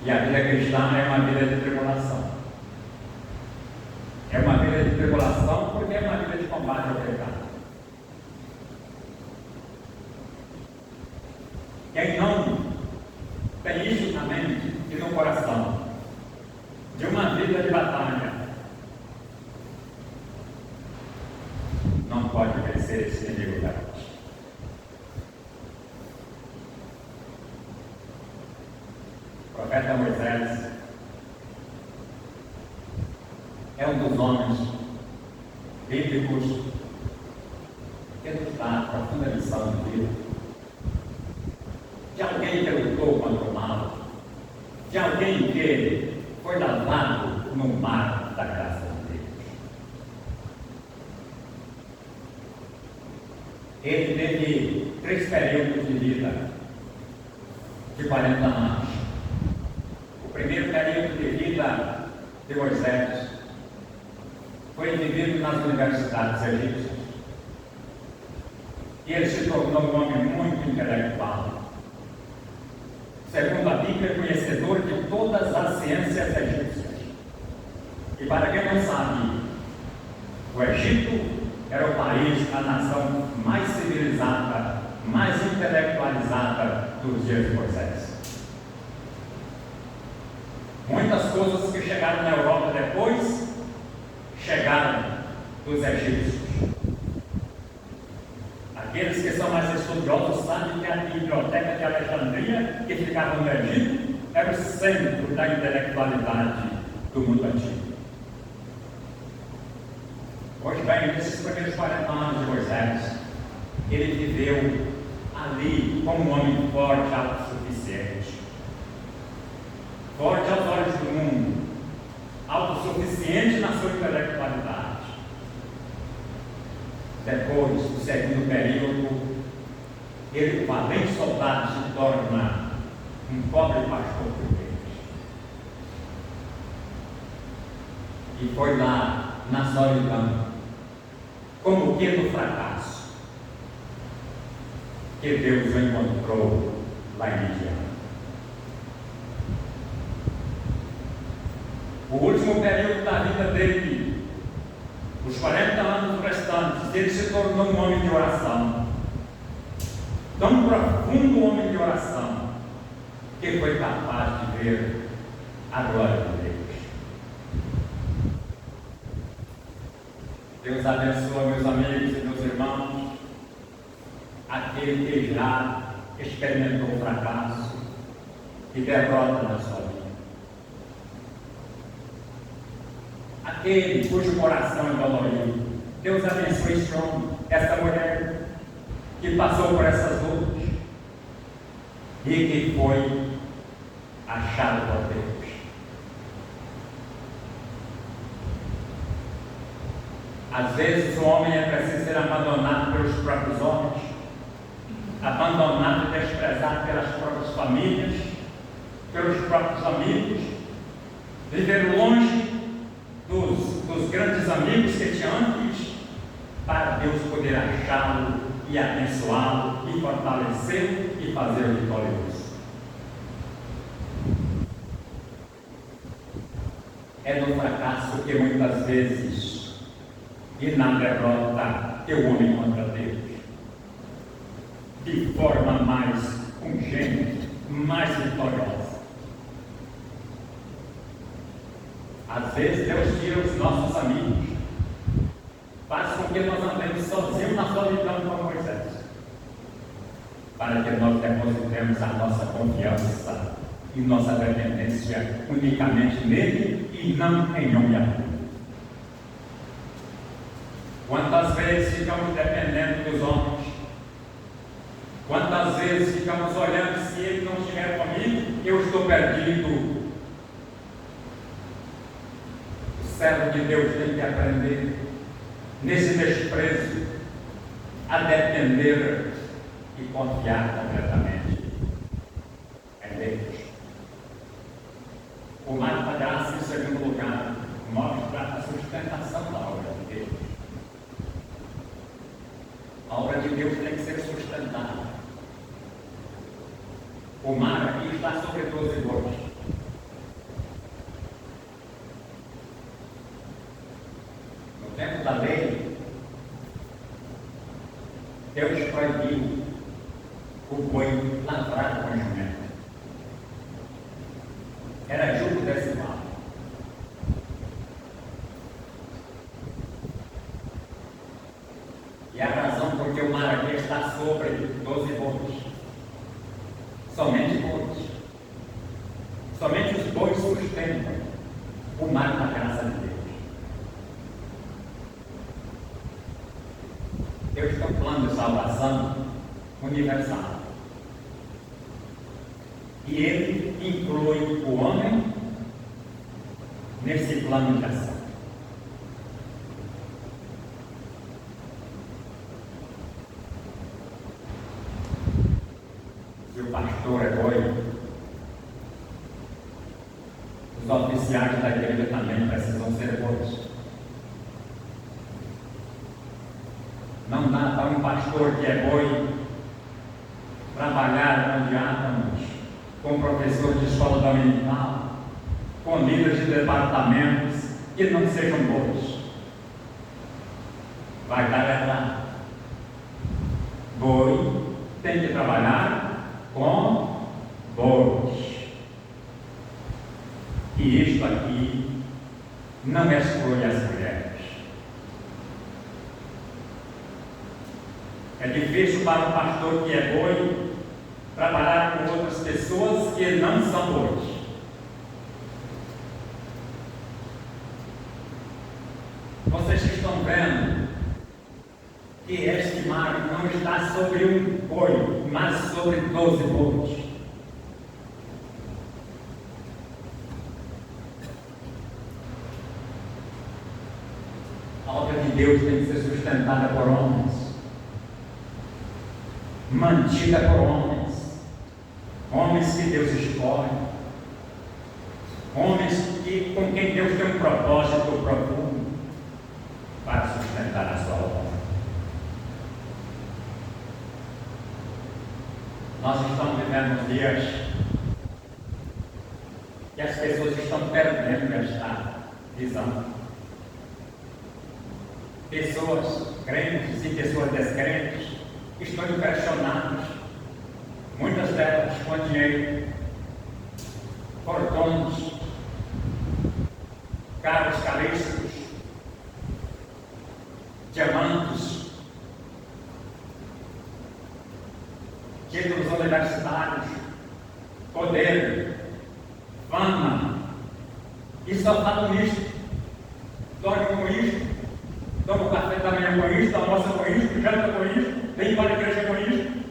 E a vida cristã é uma vida de tribulação. É uma vida de tribulação porque é uma vida de combate ao pecado. Quem não tem isso na mente e no coração, de uma vida de batalha, não pode vencer esse inimigo da noite. O profeta Moisés é um dos homens bíblicos que nos dá a profunda lição de vida, de alguém que lutou contra o mal, de alguém que foi lavado no mar da graça de Deus. Ele teve 3 períodos de vida de 40 anos. O primeiro período de vida de Moisés foi vivido nas universidades egípcias. E ele se tornou um homem muito intelectual. Segundo a Bíblia, conhecedor de todas as ciências egípcias. E para quem não sabe, o Egito era o país, a nação mais civilizada, mais intelectualizada dos dias de Moisés. Muitas coisas que chegaram na Europa depois, chegaram dos egípcios. Aqueles que são mais estudiosos sabem que a biblioteca de Alexandria, que ficava no Egito, era o centro da intelectualidade do mundo antigo. Pois bem, nesses primeiros 40 anos de Moisés, ele viveu ali como um homem forte, autossuficiente. Forte aos olhos do mundo, autossuficiente na sua intelectualidade. Depois do segundo período, ele, valente soldado, se torna um pobre pastor de Deus. E foi lá, na solidão, como que no fracasso, que Deus o encontrou lá em Midian. O último período da vida dele, os 40 anos restantes, ele se tornou um homem de oração. Tão profundo homem de oração, que foi capaz de ver a glória de Deus. Deus abençoe, meus amigos e meus irmãos, aquele que já experimentou o fracasso e derrota na sua vida. Aquele cujo coração é dolorido. Deus abençoe esse homem, essa mulher que passou por essas lutas e que foi achado por Deus. Às vezes o homem é preciso ser abandonado pelos próprios homens, abandonado e desprezado pelas próprias famílias, pelos próprios amigos, viver longe dos grandes amigos que tinha antes, para Deus poder achá-lo e abençoá-lo e fortalecê-lo e fazê-lo vitorioso. É no fracasso que muitas vezes, e na derrota, que o homem encontra Deus de forma mais pungente, mais vitoriosa. Às vezes Deus tira os nossos amigos, faz com que nós andemos sozinhos na solidão como Moisés, para que nós depositemos a nossa confiança e nossa dependência unicamente nele e não em homem algum. Quantas vezes ficamos dependendo dos homens? Quantas vezes ficamos olhando, se ele não estiver comigo, eu estou perdido? O servo de Deus tem que aprender, nesse desprezo, a depender e confiar completamente em Deus. O mar da graça, em segundo lugar, mostra a sustentação da obra de Deus. A obra de Deus tem que ser sustentada. O mar aqui está sobre 12 gotas. boi lavrado com jumento. Era jugo decimal. E a razão porque o mar aqui está sobre 12 bois. Somente bois. Somente os bois sustentam o mar da graça de Deus. Deus tem um plano de salvação universal. E Ele inclui o homem nesse plano de ação. Se o pastor é boi, os oficiais da igreja também precisam ser bois. Não dá para um pastor que é boi trabalhar com diáconos, com professor de escola dominical, com líderes de departamentos que não sejam bois. Vai dar errado. Boi tem que trabalhar com bois. E isto aqui não exclui as mulheres. É difícil para um pastor que é boi trabalhar com outras pessoas que não são bois. Vocês estão vendo que este mar não está sobre um boi, mas sobre 12 bois. A obra de Deus tem que ser sustentada por homens, mantida por homens, homens que Deus escolhe, homens com quem Deus tem um propósito profundo para sustentar a sua obra. Nós estamos vivendo dias que as pessoas estão perdendo esta visão. Pessoas crentes e pessoas descrentes estão impressionadas, muitas delas com dinheiro, fortunas, carros caríssimos, diamantes, títulos universitários, poder, fama, e só falam nisto. Dorme com isto, toma o café da manhã com isto, almoça com isto, janta com isto, vem para a igreja com isto.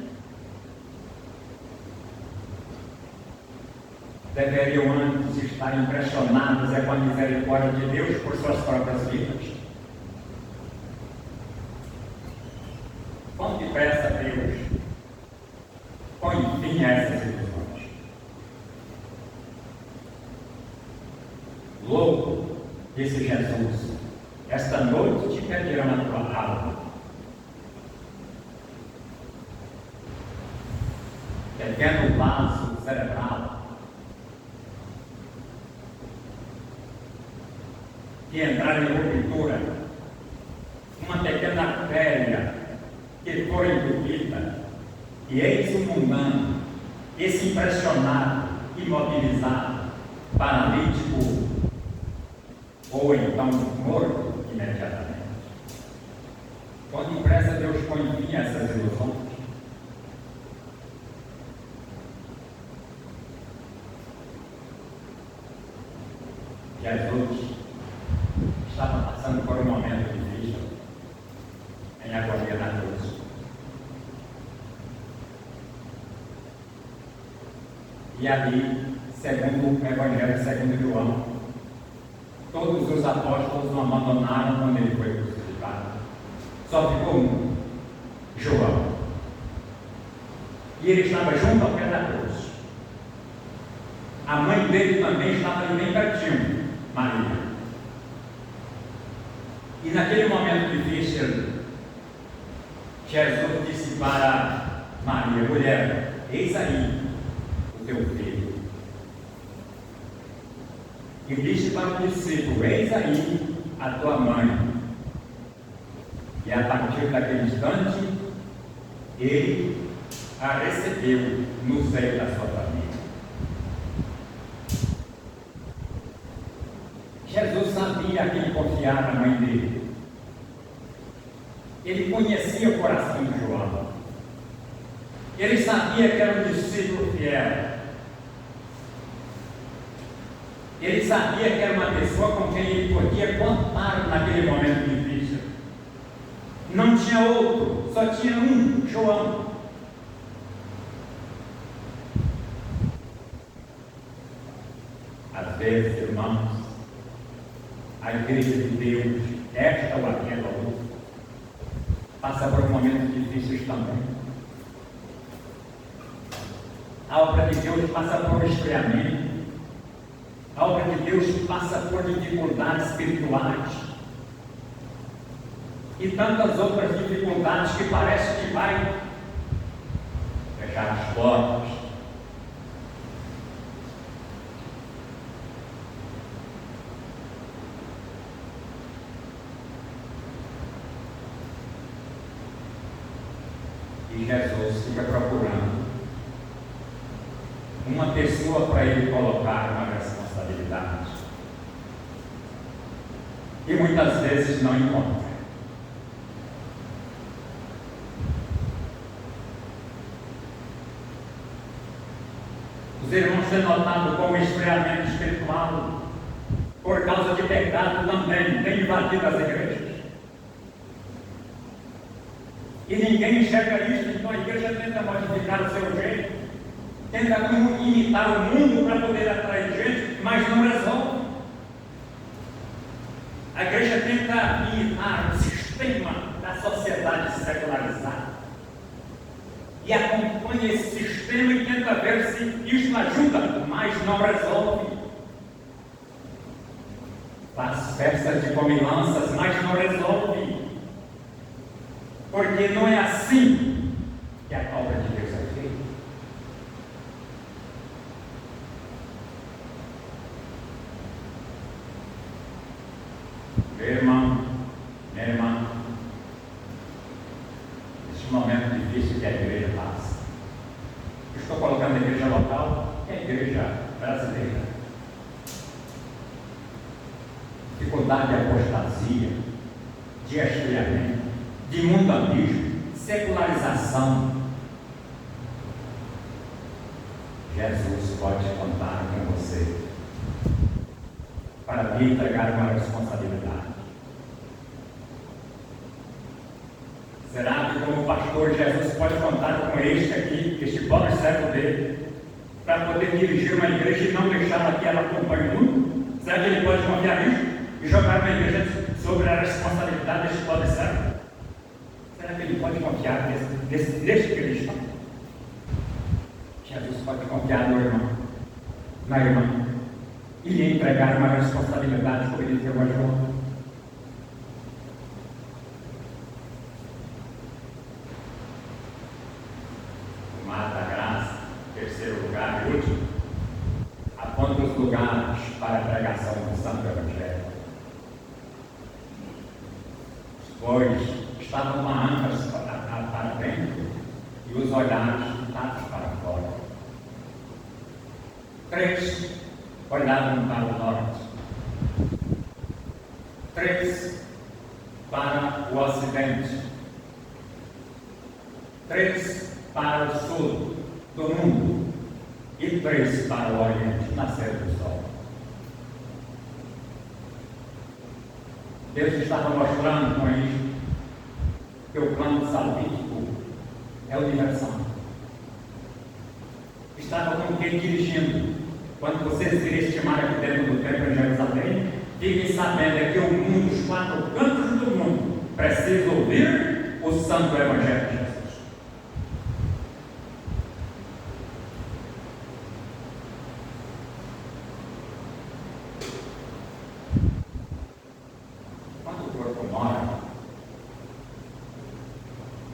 Deveriam antes estar impressionados com a misericórdia de Deus por suas próprias vidas. Quão depressa Deus põe fim a essas ilusões. Louco, disse Jesus, esta noite te perderão a tua alma. Pequeno vaso cerebral que entrar em ruptura, uma pequena artéria que for entupida, e eis o mundano, esse impressionado, imobilizado, paralítico, ou então morto imediatamente. Quando depressa Deus põe fim a essas ilusões. Jesus estava passando por um momento difícil em agonia na cruz. E ali, segundo o Evangelho segundo João, todos os apóstolos o abandonaram quando ele foi crucificado. Só ficou um, João. E ele estava junto ao pé da cruz. A mãe dele também estava ali bem pertinho, Maria. E naquele momento difícil, Jesus disse para Maria, mulher, eis aí o teu filho. E disse para o discípulo, eis aí a tua mãe. E a partir daquele instante, ele a recebeu no seio da sua família. Jesus sabia a quem confiar na mãe dele. Ele conhecia o coração de João. Ele sabia que era um discípulo fiel. Ele sabia que era uma pessoa com quem ele podia contar naquele momento difícil. Não tinha outro, só tinha um, João. Às vezes, irmãos, a igreja de Deus, esta ou aquela outra, passa por momentos difíceis também. A obra de Deus passa por esfriamento. A obra de Deus passa por dificuldades espirituais. E tantas outras dificuldades que parece que vai fechar as portas. E Jesus fica procurando uma pessoa para ele colocar uma responsabilidade. E muitas vezes não encontra. Os irmãos têm notado como o esfriamento espiritual, por causa de pecado, também tem invadido as igrejas. E ninguém enxerga isso, então a igreja tenta modificar o seu jeito, tenta imitar o mundo para poder atrair gente, mas não resolve. A igreja tenta imitar o sistema da sociedade secularizada e acompanha esse sistema e tenta ver se isso ajuda, mas não resolve. Faz festas de comilanças, mas não resolve. Porque não é assim que a obra de Deus é feita. Meu irmão, minha irmã, neste momento difícil que a igreja passa, estou colocando a igreja local e a igreja brasileira. Dificuldade de apostasia, de esfriamento, de mundanismo, secularização. Jesus pode contar com você para lhe entregar uma responsabilidade. Será que, como pastor, Jesus pode contar com este aqui, este pobre servo dele, para poder dirigir uma igreja e não deixá-la que ela acompanhe tudo? Será que ele pode confiar nisso e jogar uma igreja sobre a responsabilidade deste pobre servo? Será que ele pode confiar neste cristão? Jesus pode confiar no irmão, na irmã, e lhe entregar uma responsabilidade como ele deu a João. O Mar da Graça, terceiro lugar e último, aponta os lugares para a pregação do Santo Evangelho. Pois estavam ambas para dentro e os olhares voltados para fora. 3 olhavam para o norte. 3 para o ocidente. 3 para o sul do mundo. E 3 para o oriente, nascer do sol. Deus estava mostrando com isso que o plano salvífico é universal. Estava com quem dirigindo. Quando vocês virem estimar aqui dentro do templo em Jerusalém, fiquem sabendo que o mundo, os 4 cantos do mundo, precisa ouvir o Santo Evangelho de Jesus. Quando o corpo morre,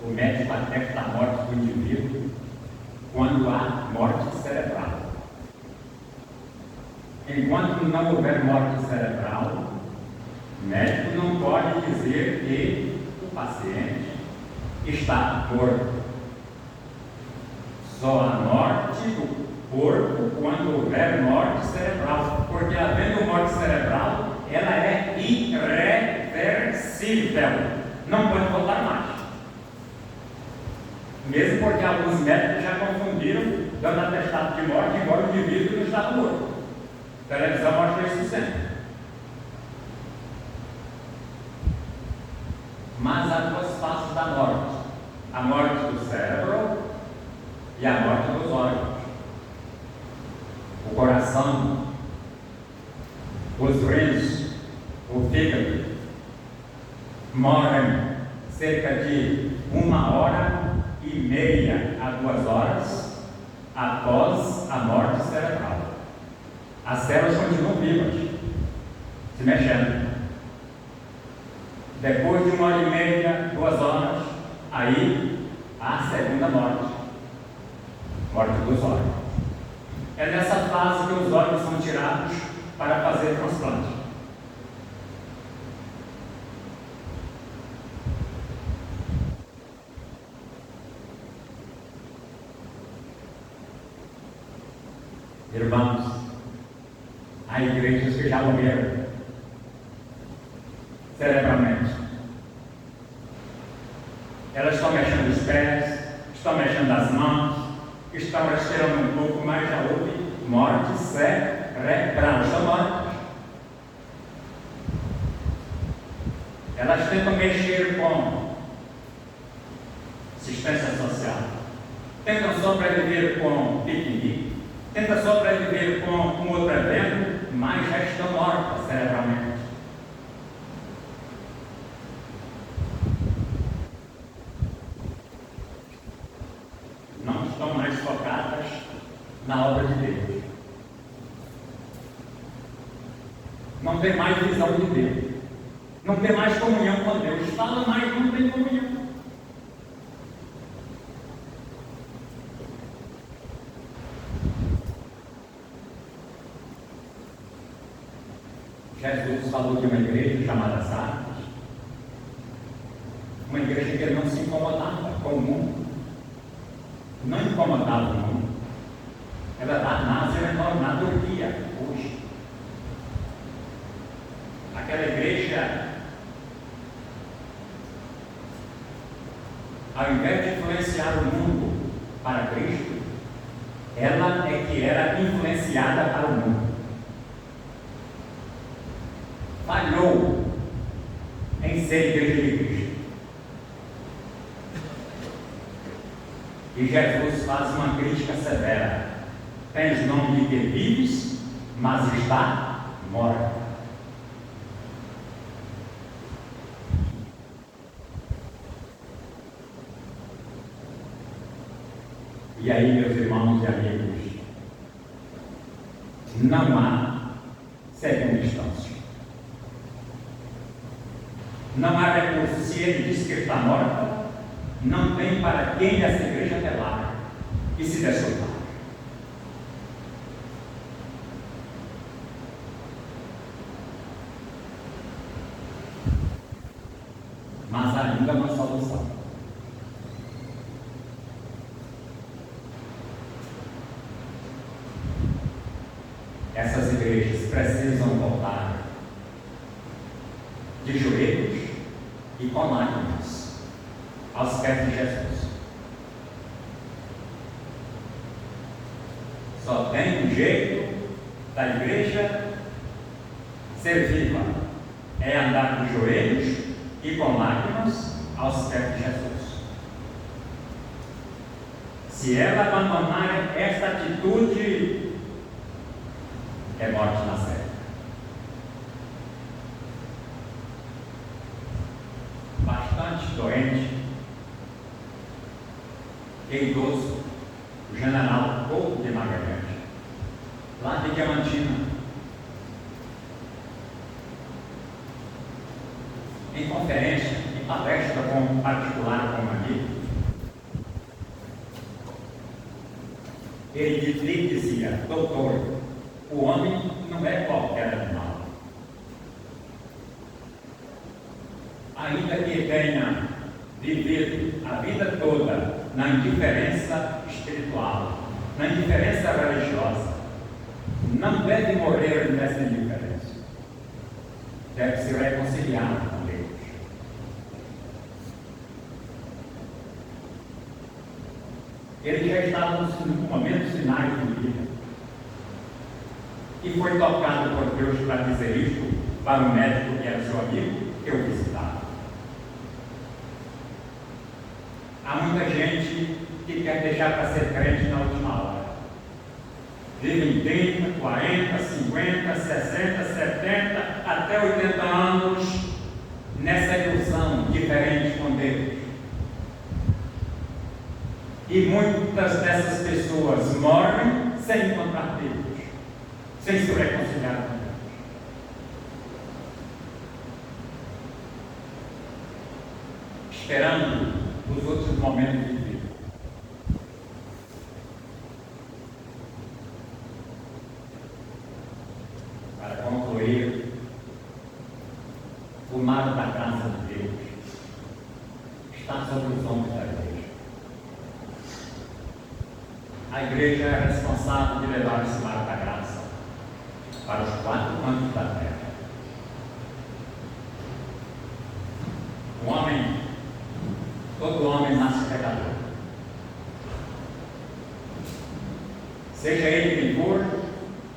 o médico atesta a morte do indivíduo quando há morte cerebral. Enquanto não houver morte cerebral, o médico não pode dizer que o paciente está morto. Só a morte do corpo quando houver morte cerebral, porque havendo morte cerebral, ela é irreversível, não pode voltar mais. Mesmo porque alguns médicos já confundiram, dando atestado de morte, embora o indivíduo não estava morto. A televisão mostra isso sempre. Mas há duas faces da morte: a morte do cérebro e a morte dos órgãos. O coração, os rins, o fígado morrem cerca de 1h30 a 2 horas após a morte cerebral. As células continuam vivas, se mexendo. Depois de 1h30, 2 horas, aí há a segunda morte, morte dos órgãos. É nessa fase que os órgãos são tirados para fazer transplante. Irmãos, há igrejas que já morreram cerebralmente. Elas estão mexendo os pés, estão mexendo as mãos, estão respirando um pouco, mas já houve morte cerebral. Estão mortas. Elas tentam mexer com assistência social, tentam sobreviver com piquenique, tentam sobreviver com um outro evento, mas já estão mortas cerebralmente. Não estão mais focadas na obra de Deus. Não tem mais visão de Deus. Não tem mais comunhão com Deus. Fala, mas não tem comunhão. Jesus falou de uma igreja chamada Sardes, uma igreja que ele não se incomodava com o mundo, não incomodava o mundo. Ela está na Turquia hoje. Aquela igreja, ao invés de influenciar o mundo para Cristo, ela é que era influenciada para o mundo. Falhou em ser igreja de Cristo. E Jesus faz uma crítica severa. Tens nome de que vives, mas está morto. E aí, meus irmãos e amigos, não há segunda instância. Não há recurso. Se ele diz que está morta, não tem para quem essa igreja apelar e se desculpar. Mas ainda uma solução. Essas igrejas precisam voltar de joelhos e com lágrimas aos pés de Jesus. Só tem um jeito da igreja ser viva, é andar de joelhos e com lágrimas aos pés de Jesus. Se ela abandonar esta atitude, é morte na certa. Bastante doente, idoso, o general Couto de Magalhães, lá de Diamantina, em conferência, em palestra com particular com um amigo, ele dizia: doutor, o homem não é qualquer animal. Ainda que tenha vivido a vida toda na indiferença espiritual, na indiferença religiosa. Não deve morrer nessa indiferença. Deve se reconciliar com Deus. Ele já estava no momento final de vida. E foi tocado por Deus para dizer isto para o médico que era seu amigo, que eu visitava. Há muita gente que quer deixar para ser crente na última hora. Vivem 30, 40, 50, 60, 70, até 80 anos nessa ilusão diferente com Deus. E muitas dessas pessoas morrem sem encontrar Deus, sem se reconciliar com Deus. Esperando os outros momentos de vida. Para concluir, o mar da graça de Deus está sobre os ombros da igreja. A igreja é responsável de levar esse mar da graça para os quatro cantos da terra. O homem, todo homem nasce pecador. Seja ele quem for,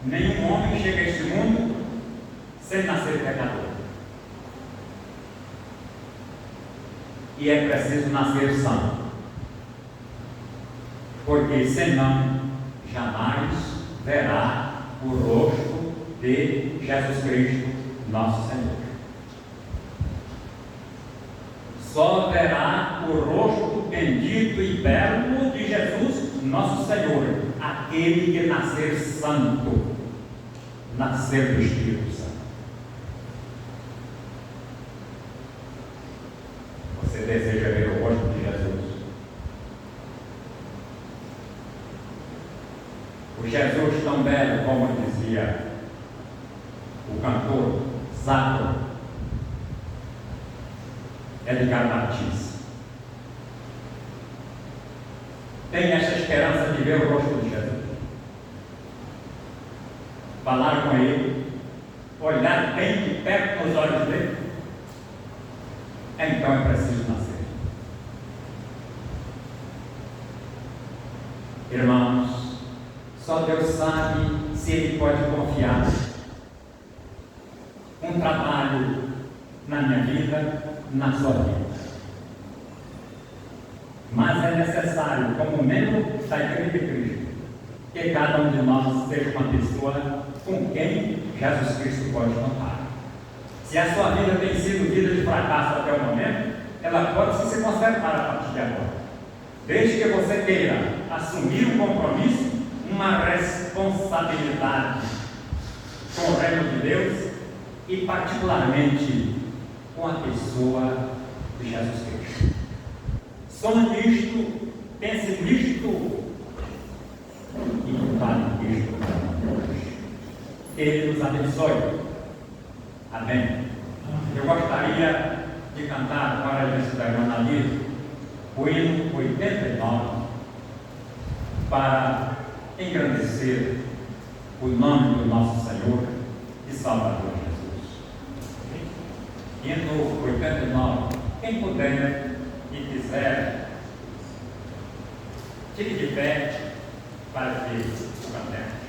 nenhum homem chega a este mundo sem nascer pecador. E é preciso nascer santo. Porque senão jamais verá o rosto de Jesus Cristo, nosso Senhor. Só verá o rosto bendito e belo de Jesus, nosso Senhor, aquele que nascer santo, nascer do Espírito Santo. Você deseja ver o rosto de Jesus? O Jesus tão belo, como dizia o cantor Zato Edgar Martins. Tem essa esperança de ver o rosto de Jesus. Falar com ele, olhar bem de perto nos olhos dele. Então é preciso nascer. Irmãos, só Deus sabe se Ele pode confiar um trabalho na minha vida, na sua vida. Mas é necessário, como membro da Igreja de Cristo, que cada um de nós seja uma pessoa com quem Jesus Cristo pode contar. Se a sua vida tem sido vida de fracasso até o momento, ela pode se consertar a partir de agora. Desde que você queira assumir um compromisso, uma responsabilidade com o reino de Deus e particularmente com a pessoa de Jesus Cristo. Some nisto, pense nisto e fale nisto. Que Ele nos abençoe. Amém. Eu gostaria de cantar para a gente da irmã Nadir o hino 89 para engrandecer o nome do nosso Senhor e Salvador Jesus. Hino 89, quem puder e quiser, fique de pé para que o cantemos.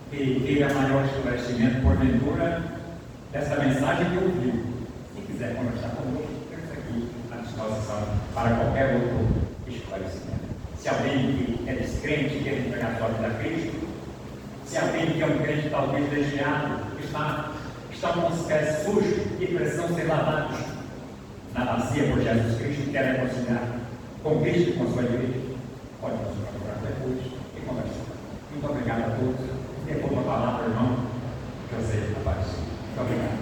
que queira maior esclarecimento, porventura, dessa mensagem que ouviu. Se quiser conversar conosco, temos aqui à disposição para qualquer outro esclarecimento. Se alguém que é descrente quer entregar a sua vida a Cristo, se alguém que é um crente talvez desviado, está com os pés sujos e precisam ser lavados na bacia por Jesus Cristo, quer reconciliar com Cristo e com sua igreja, pode nos procurar depois e conversar. Muito obrigado a todos. Depois uma palavra, irmão, que eu sei que vai. Muito obrigado.